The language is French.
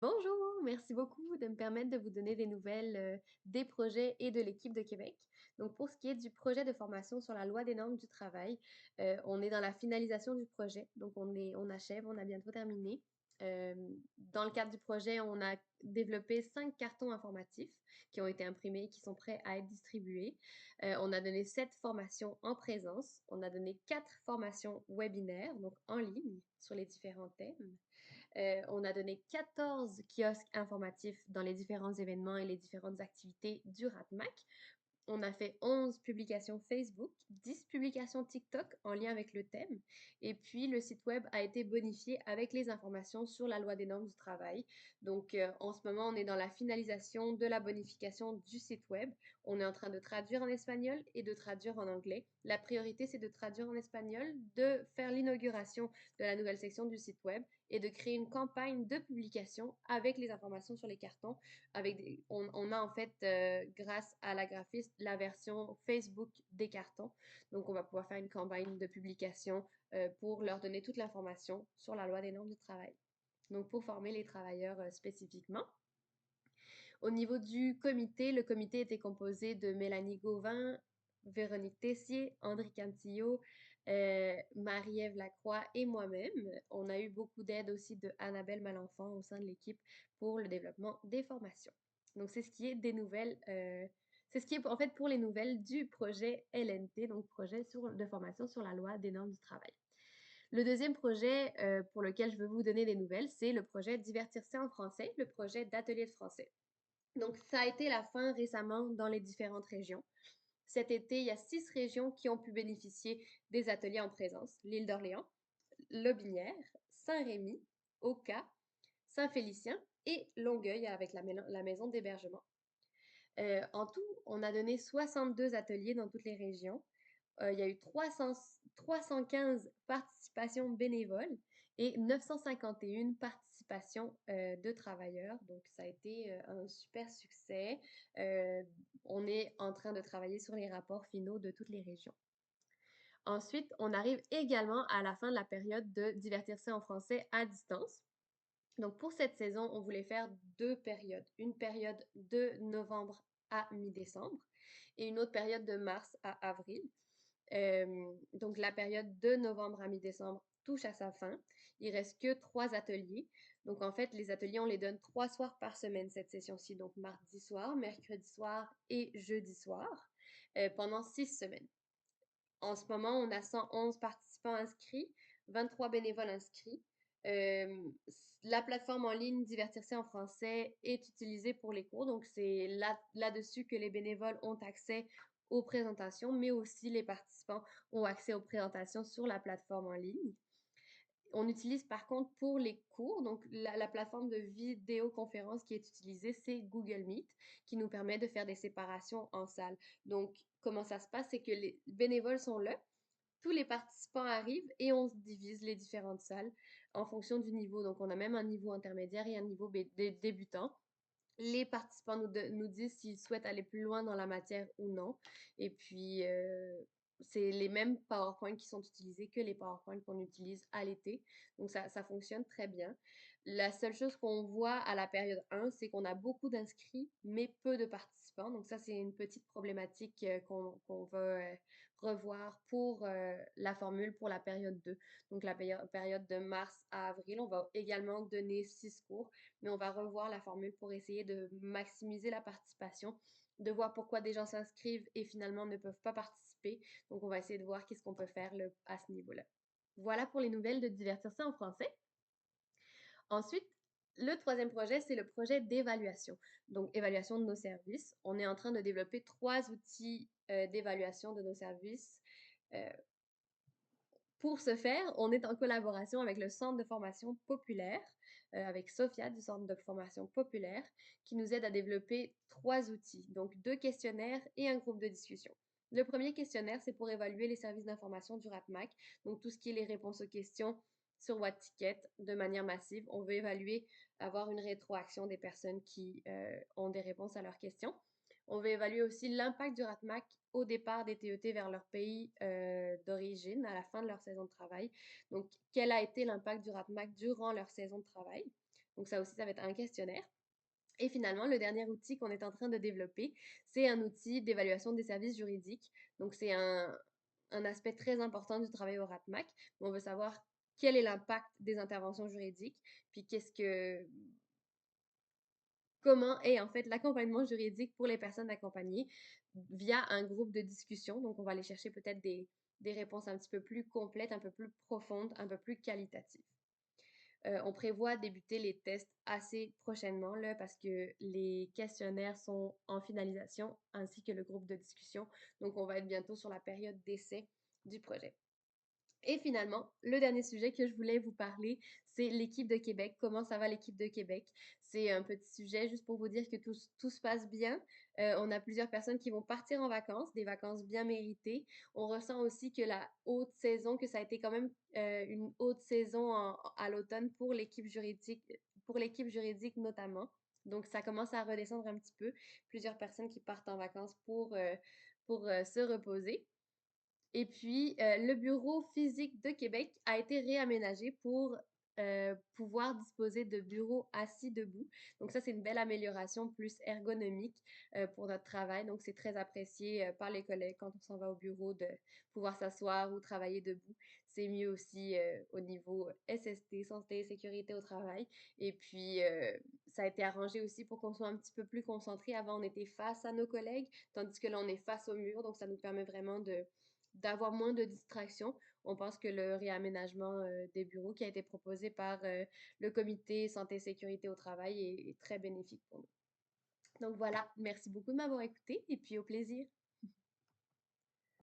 Bonjour, merci beaucoup de me permettre de vous donner des nouvelles des projets et de l'équipe de Québec. Donc, pour ce qui est du projet de formation sur la loi des normes du travail, on est dans la finalisation du projet. Donc, on achève, on a bientôt terminé. Dans le cadre du projet, on a développé 5 cartons informatifs qui ont été imprimés, qui sont prêts à être distribués. On a donné 7 formations en présence. On a donné 4 formations webinaires, donc en ligne, sur les différents thèmes. On a donné 14 kiosques informatifs dans les différents événements et les différentes activités du RATMAC. On a fait 11 publications Facebook, 10 publications TikTok en lien avec le thème. Et puis, le site web a été bonifié avec les informations sur la loi des normes du travail. Donc, en ce moment, on est dans la finalisation de la bonification du site web. On est en train de traduire en espagnol et de traduire en anglais. La priorité, c'est de traduire en espagnol, de faire l'inauguration de la nouvelle section du site web et de créer une campagne de publication avec les informations sur les cartons on a en fait, grâce à la graphiste, la version Facebook des cartons. Donc, on va pouvoir faire une campagne de publication pour leur donner toute l'information sur la loi des normes du travail. Donc, pour former les travailleurs spécifiquement. Au niveau du comité, le comité était composé de Mélanie Gauvin, Véronique Tessier, André Cantillo, Marie-Ève Lacroix et moi-même. On a eu beaucoup d'aide aussi de Annabelle Malenfant au sein de l'équipe pour le développement des formations. Donc, c'est ce qui est des nouvelles, c'est ce qui est en fait pour les nouvelles du projet LNT, donc projet de formation sur la loi des normes du travail. Le deuxième projet pour lequel je veux vous donner des nouvelles, c'est le projet Divertir-se en français, le projet d'atelier de français. Donc, ça a été la fin récemment dans les différentes régions. Cet été, il y a 6 régions qui ont pu bénéficier des ateliers en présence. L'île d'Orléans, Lobinière, Saint-Rémy, Oka, Saint-Félicien et Longueuil avec la maison d'hébergement. En tout, on a donné 62 ateliers dans toutes les régions. Il y a eu 315 participations bénévoles et 951 participations de travailleurs. Donc, ça a été un super succès. Euh, on est en train de travailler sur les rapports finaux de toutes les régions. Ensuite, on arrive également à la fin de la période de Divertir-se en français à distance. Donc, pour cette saison, on voulait faire 2 périodes. Une période de novembre à mi-décembre et une autre période de mars à avril. Donc, la période de novembre à mi-décembre touche à sa fin. Il reste que 3 ateliers. Donc, en fait, les ateliers, on les donne 3 soirs par semaine cette session-ci. Donc, mardi soir, mercredi soir et jeudi soir pendant 6 semaines. En ce moment, on a 111 participants inscrits, 23 bénévoles inscrits. Euh, la plateforme en ligne Divertir-se en français est utilisée pour les cours, donc c'est là-dessus que les bénévoles ont accès aux présentations, mais aussi les participants ont accès aux présentations sur la plateforme en ligne. On utilise par contre pour les cours, donc la plateforme de vidéoconférence qui est utilisée, c'est Google Meet, qui nous permet de faire des séparations en salle. Donc, comment ça se passe, c'est que les bénévoles sont là, tous les participants arrivent et on se divise les différentes salles en fonction du niveau. Donc, on a même un niveau intermédiaire et un niveau débutant. Les participants nous disent s'ils souhaitent aller plus loin dans la matière ou non. Et puis, c'est les mêmes PowerPoint qui sont utilisés que les PowerPoint qu'on utilise à l'été. Donc, ça fonctionne très bien. La seule chose qu'on voit à la période 1, c'est qu'on a beaucoup d'inscrits, mais peu de participants. Donc, ça, c'est une petite problématique qu'on va revoir pour la formule pour la période 2. Donc, la période de mars à avril, on va également donner 6 cours, mais on va revoir la formule pour essayer de maximiser la participation, de voir pourquoi des gens s'inscrivent et finalement ne peuvent pas participer. Donc, on va essayer de voir qu'est-ce qu'on peut faire à ce niveau-là. Voilà pour les nouvelles de Divertir-se en français. Ensuite, le troisième projet, c'est le projet d'évaluation. Donc, évaluation de nos services. On est en train de développer 3 outils d'évaluation de nos services. Euh, pour ce faire, on est en collaboration avec le Centre de formation populaire, avec Sophia du Centre de formation populaire, qui nous aide à développer 3 outils, donc 2 questionnaires et un groupe de discussion. Le premier questionnaire, c'est pour évaluer les services d'information du RATMAC, donc tout ce qui est les réponses aux questions sur WhatTicket de manière massive. On veut évaluer, avoir une rétroaction des personnes qui ont des réponses à leurs questions. On veut évaluer aussi l'impact du RATMAC au départ des TET vers leur pays d'origine, à la fin de leur saison de travail. Donc, quel a été l'impact du RATMAC durant leur saison de travail? Donc ça aussi, ça va être un questionnaire. Et finalement, le dernier outil qu'on est en train de développer, c'est un outil d'évaluation des services juridiques. Donc c'est un aspect très important du travail au RATMAC. On veut savoir quel est l'impact des interventions juridiques, puis comment est en fait l'accompagnement juridique pour les personnes accompagnées via un groupe de discussion. Donc on va aller chercher peut-être des réponses un petit peu plus complètes, un peu plus profondes, un peu plus qualitatives. On prévoit débuter les tests assez prochainement là, parce que les questionnaires sont en finalisation ainsi que le groupe de discussion. Donc on va être bientôt sur la période d'essai du projet. Et finalement, le dernier sujet que je voulais vous parler, c'est l'équipe de Québec. Comment ça va l'équipe de Québec? C'est un petit sujet juste pour vous dire que tout se passe bien. On a plusieurs personnes qui vont partir en vacances, des vacances bien méritées. On ressent aussi que la haute saison, que ça a été quand même une haute saison à l'automne pour l'équipe juridique notamment. Donc, ça commence à redescendre un petit peu. Plusieurs personnes qui partent en vacances pour se reposer. Et puis, le bureau physique de Québec a été réaménagé pour, pouvoir disposer de bureaux assis debout. Donc ça, c'est une belle amélioration plus ergonomique, pour notre travail. Donc c'est très apprécié, par les collègues quand on s'en va au bureau de pouvoir s'asseoir ou travailler debout. C'est mieux aussi, au niveau SST, santé et sécurité au travail. Et puis, ça a été arrangé aussi pour qu'on soit un petit peu plus concentré. Avant, on était face à nos collègues, tandis que là, on est face au mur. Donc ça nous permet vraiment d'avoir moins de distractions. On pense que le réaménagement des bureaux qui a été proposé par le comité santé et sécurité au travail est très bénéfique pour nous. Donc voilà, merci beaucoup de m'avoir écouté et puis au plaisir.